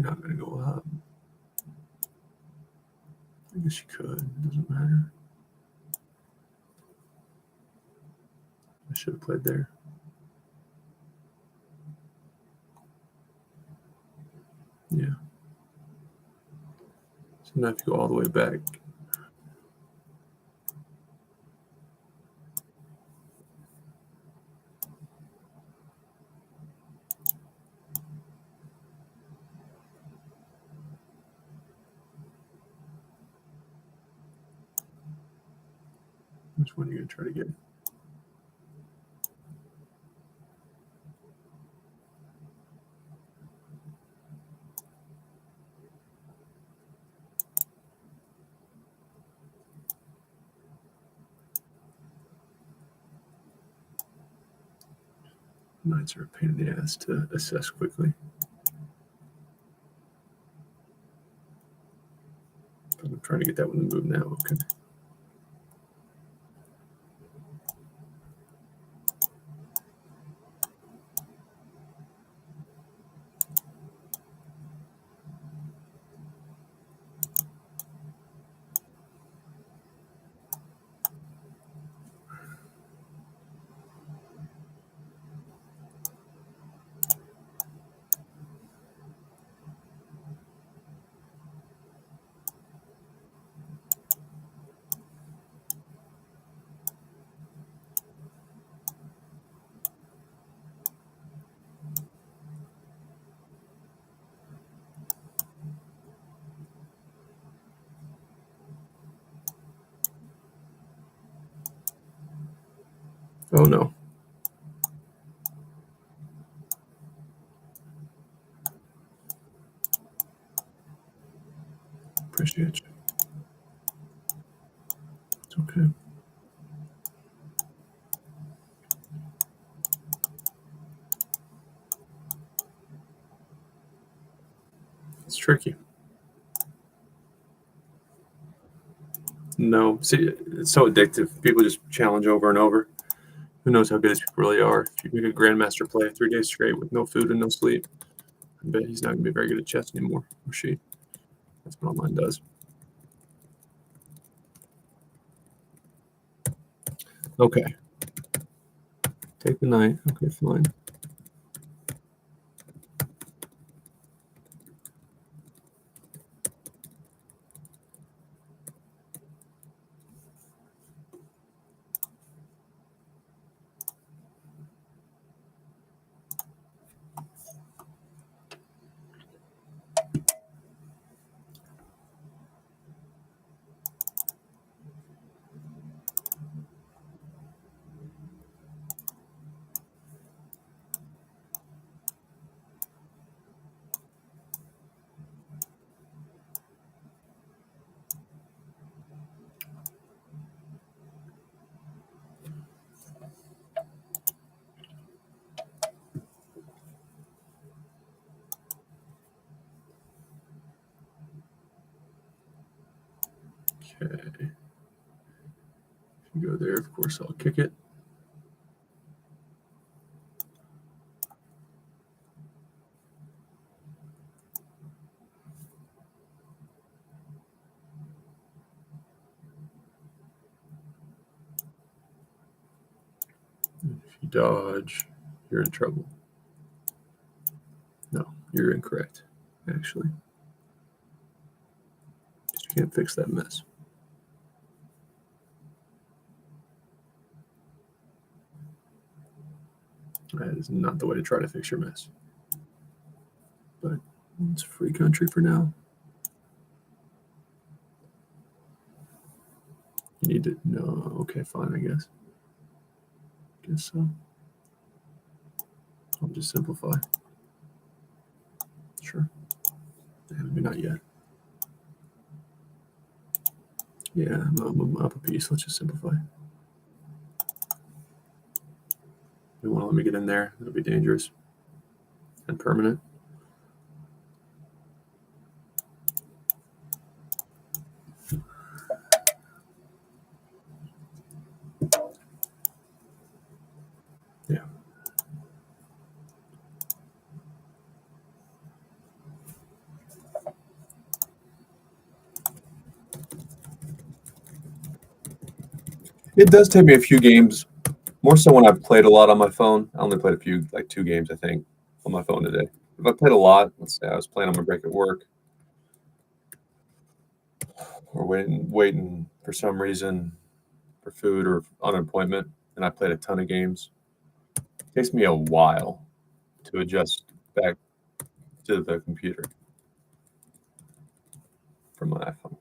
not going to go up. I guess you could. Doesn't matter. I should have played there. Yeah. So now if you go all the way back. Which one are you going to try to get? Knights are a pain in the ass to assess quickly. I'm trying to get that one to move now. Okay. Oh no. Appreciate you. It's okay. It's tricky. No. See, it's so addictive. People just challenge over and over. Who knows how good these people really are? If you make a grandmaster play 3 days straight with no food and no sleep, I bet he's not going to be very good at chess anymore, or she. That's what online does. Okay. Take the knight. Okay, fine. Okay. If you go there, of course, I'll kick it. If you dodge, you're in trouble. No, you're incorrect, actually. You can't fix that mess. That is not the way to try to fix your mess. But it's a free country for now. You need to, no, okay, fine, I guess. Guess so. I'll just simplify. Sure. Maybe not yet. Yeah, I'm up a piece. Let's just simplify. You want to let me get in there? It'll be dangerous and permanent. Yeah. It does take me a few games, more so when I've played a lot on my phone. I only played a few, like 2 games, I think, on my phone today. If I played a lot, let's say I was playing on my break at work or waiting for some reason for food or on an appointment, and I played a ton of games. It takes me a while to adjust back to the computer from my iPhone.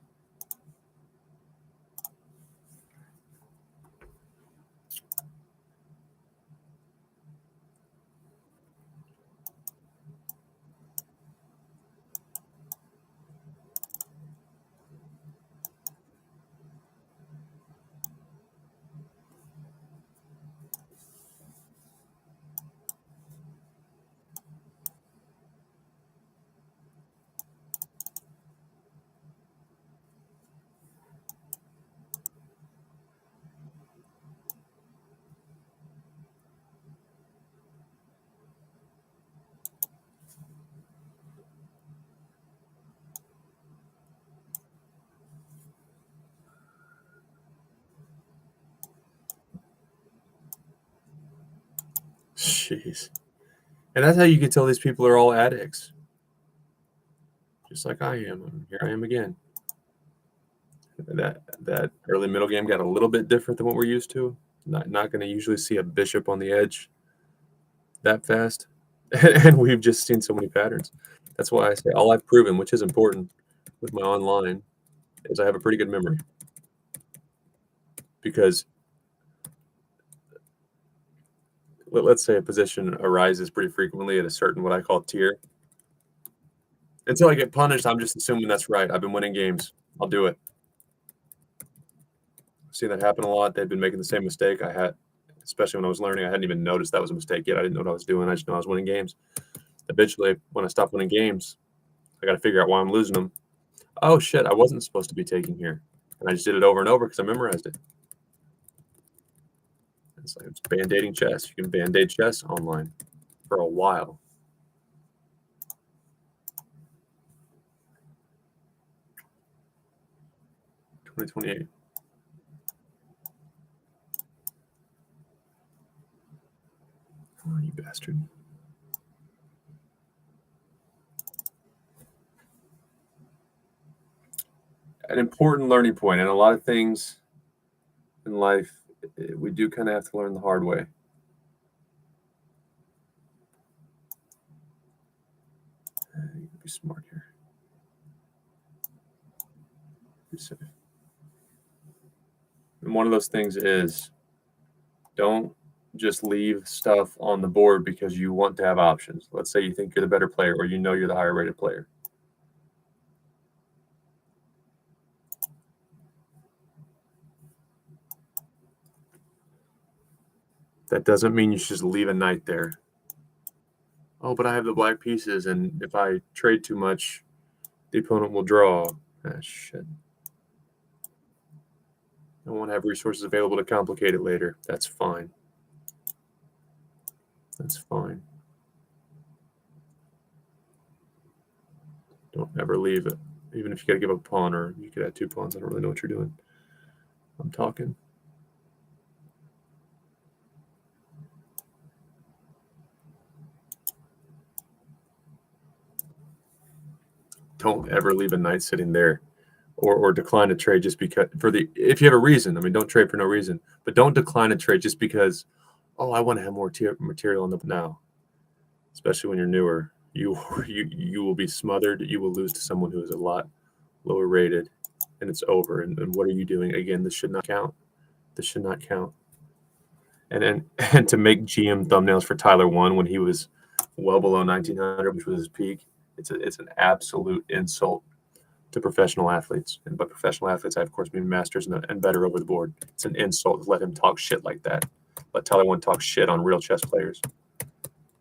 Jeez. And that's how you can tell these people are all addicts. Just like I am. Here I am again. That early middle game got a little bit different than what we're used to. Not going to usually see a bishop on the edge that fast. And we've just seen so many patterns. That's why I say all I've proven, which is important with my online, is I have a pretty good memory. Because let's say a position arises pretty frequently at a certain what I call tier. Until I get punished, I'm just assuming that's right. I've been winning games. I'll do it. I've seen that happen a lot. They've been making the same mistake I had, especially when I was learning. I hadn't even noticed that was a mistake yet. I didn't know what I was doing. I just know I was winning games. Eventually, when I stopped winning games, I got to figure out why I'm losing them. Oh, shit, I wasn't supposed to be taking here. And I just did it over and over because I memorized it. It's like it's band-aiding chess. You can band-aid chess online for a while. $20.28. Oh, you bastard. An important learning point, and a lot of things in life we do kind of have to learn the hard way. You can be smart here. Be safe. And one of those things is don't just leave stuff on the board because you want to have options. Let's say you think you're the better player or you know you're the higher rated player. That doesn't mean you should just leave a knight there. Oh, but I have the black pieces, and if I trade too much, the opponent will draw. Ah, shit. I won't have resources available to complicate it later. That's fine. That's fine. Don't ever leave it. Even if you got to give up a pawn or you could add 2 pawns. I don't really know what you're doing. I'm talking. Don't ever leave a knight sitting there or decline a trade just because if you have a reason. I mean, don't trade for no reason, but don't decline a trade just because, oh, I want to have more material in the now. Especially when you're newer, you will be smothered. You will lose to someone who is a lot lower rated, and it's over. And what are you doing? Again, this should not count. This should not count. And to make GM thumbnails for Tyler 1 when he was well below 1900, which was his peak, it's an absolute insult to professional athletes. And by professional athletes, I of course mean masters and better over the board. It's an insult to let him talk shit like that. Let Tyler 1 talk shit on real chess players.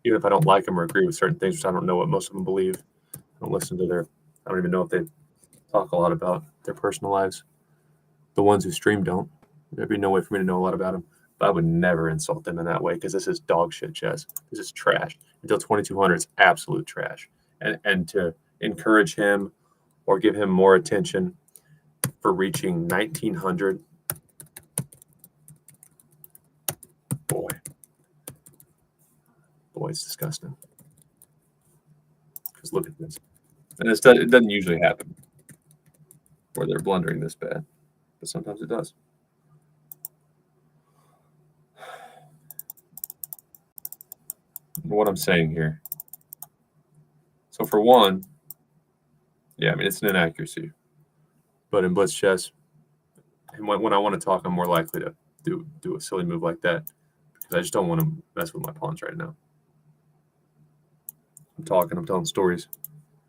Even if I don't like them or agree with certain things, which I don't know what most of them believe. I don't listen to I don't even know if they talk a lot about their personal lives. The ones who stream don't. There'd be no way for me to know a lot about them. But I would never insult them in that way because this is dog shit chess. This is trash. Until 2200, it's absolute trash. And to encourage him or give him more attention for reaching 1900 boy. Boy, it's disgusting. Because look at this. And it doesn't usually happen where they're blundering this bad, but sometimes it does. What I'm saying here. So for one, yeah, I mean, it's an inaccuracy. But in Blitz Chess, and when I want to talk, I'm more likely to do a silly move like that because I just don't want to mess with my pawns right now. I'm talking, I'm telling stories.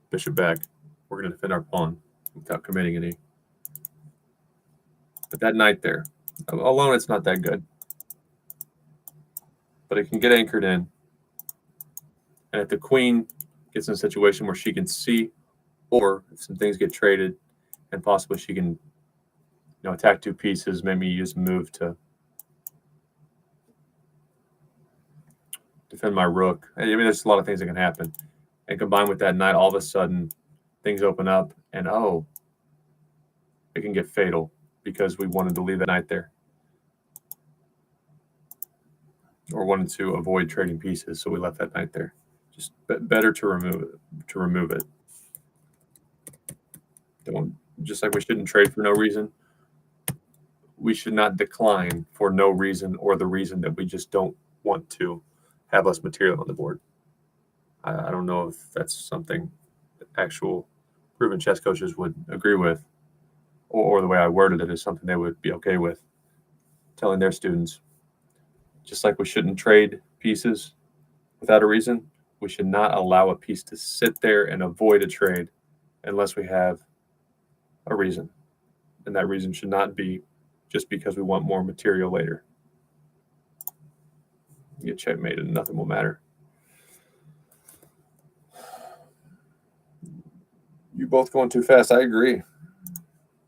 Bishop back. We're going to defend our pawn without committing any. But that knight there, alone, it's not that good. But it can get anchored in. And if the queen gets in a situation where she can see, or if some things get traded, and possibly she can, attack two pieces, maybe use a move to defend my rook. I mean, there's a lot of things that can happen. And combined with that knight, all of a sudden, things open up, and it can get fatal because we wanted to leave that knight there. Or wanted to avoid trading pieces, so we left that knight there. Just better to remove it. Just like we shouldn't trade for no reason, we should not decline for no reason or the reason that we just don't want to have less material on the board. I don't know if that's something that actual proven chess coaches would agree with, or the way I worded it is something they would be okay with telling their students. Just like we shouldn't trade pieces without a reason, we should not allow a piece to sit there and avoid a trade unless we have a reason. And that reason should not be just because we want more material later. You get checkmated and nothing will matter. You're both going too fast. I agree.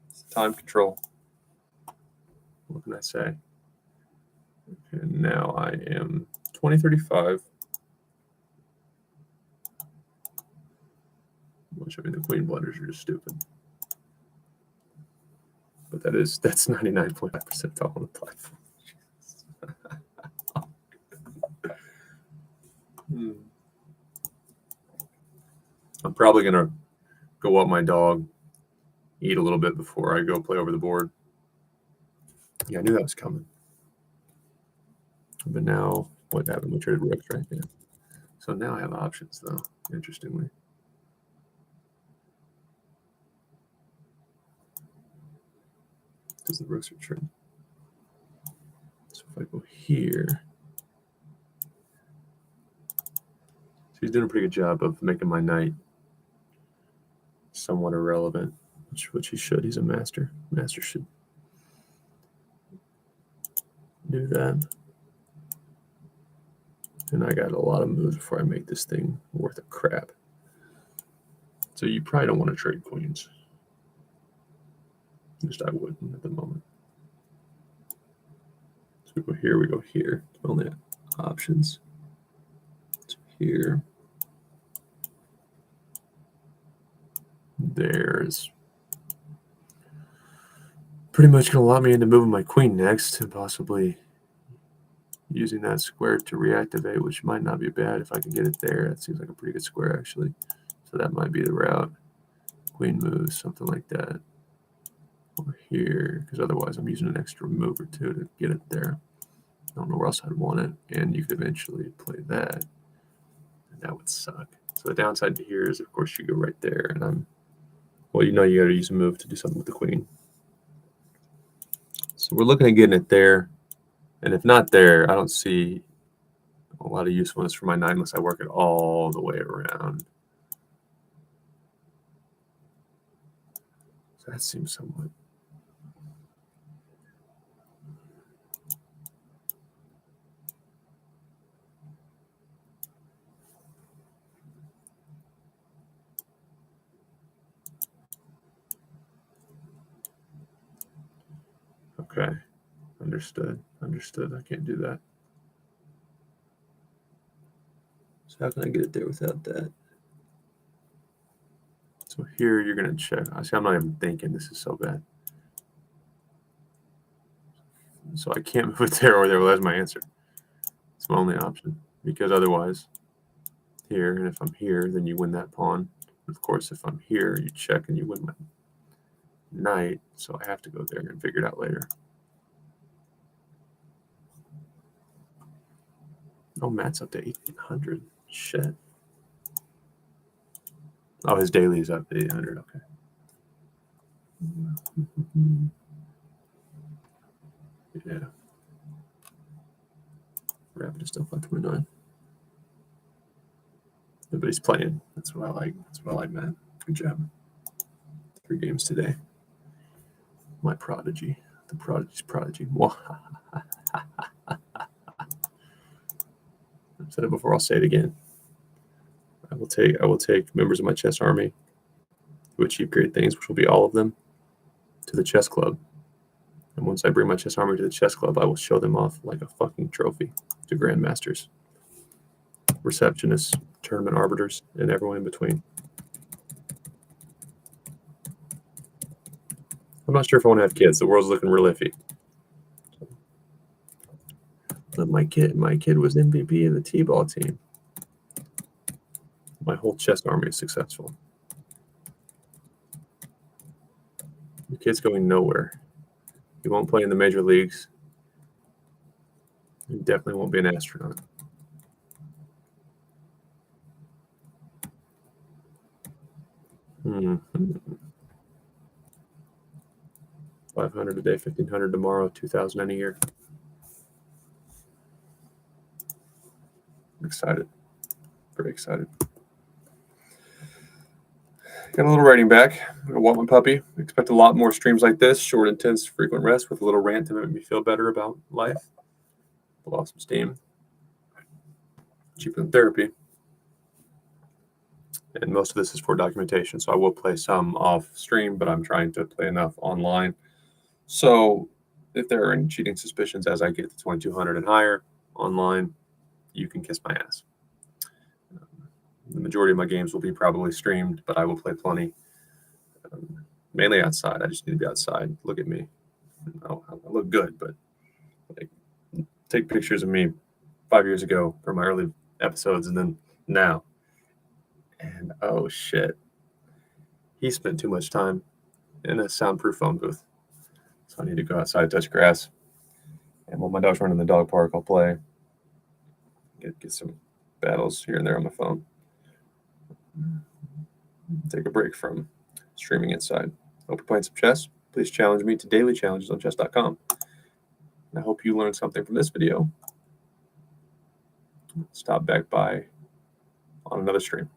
It's time control. What can I say? And now I am 2035. Which, I mean, the queen blunders are just stupid. But that's 99.5% all on the platform. I'm probably going to go up my dog, eat a little bit before I go play over the board. Yeah, I knew that was coming. But now, what happened? We traded rooks, right? Yeah. So now I have options, though, interestingly. Because the rooks are traded. So if I go here, so he's doing a pretty good job of making my knight somewhat irrelevant, which he should. He's a master. Master should do that. And I got a lot of moves before I make this thing worth a crap. So you probably don't want to trade queens. At least I wouldn't at the moment. So we go here, we go here. Only options. So here. There's pretty much going to allow me into moving my queen next and possibly using that square to reactivate, which might not be bad if I can get it there. That seems like a pretty good square, actually. So that might be the route. Queen moves, something like that. Over here, because otherwise I'm using an extra move or two to get it there. I don't know where else I'd want it. And you could eventually play that. And that would suck. So the downside to here is, of course, you go right there. And you got to use a move to do something with the queen. So we're looking at getting it there. And if not there, I don't see a lot of usefulness for my knight unless I work it all the way around. So that seems somewhat. Okay. Understood. I can't do that. So how can I get it there without that? So here you're going to check. I see, I'm not even thinking. This is so bad. So I can't move it there or there. Well, that's my answer. It's my only option, because otherwise, here, and if I'm here, then you win that pawn. Of course, if I'm here, you check and you win my knight. So I have to go there and figure it out later. Oh, Matt's up to 1,800. Shit. Oh, his daily is up to 800. Okay. Yeah. Rapid is still 529. Everybody's playing. That's what I like. That's what I like, man. Good job. 3 games today. My prodigy. The prodigy's prodigy. I've said it before, I'll say it again. I will take members of my chess army who achieve great things, which will be all of them, to the chess club. And once I bring my chess army to the chess club, I will show them off like a fucking trophy to grandmasters, receptionists, tournament arbiters, and everyone in between. I'm not sure if I want to have kids. The world's looking real iffy. But my kid was MVP of the T-ball team. My whole chess army is successful. Your kid's going nowhere. He won't play in the major leagues. He definitely won't be an astronaut. $500 a day, $1,500 tomorrow, $2,000 in a year. I'm excited. Very excited. Got a little writing back. I'm gonna walk my puppy. Expect a lot more streams like this, short, intense, frequent rest with a little rant to make me feel better about life. Blow off some steam. Cheaper than therapy. And most of this is for documentation, so I will play some off stream, but I'm trying to play enough online. So if there are any cheating suspicions as I get to 2,200 and higher online, you can kiss my ass. The majority of my games will be probably streamed, but I will play plenty. Mainly outside. I just need to be outside. Look at me. I look good, but like, take pictures of me 5 years ago from my early episodes and then now. And oh shit, he spent too much time in a soundproof phone booth. So I need to go outside, touch grass. And while my dog's running the dog park, I'll play. Get some battles here and there on my phone. Take a break from streaming inside. Hope you're playing some chess. Please challenge me to daily challenges on chess.com. And I hope you learned something from this video. Stop back by on another stream.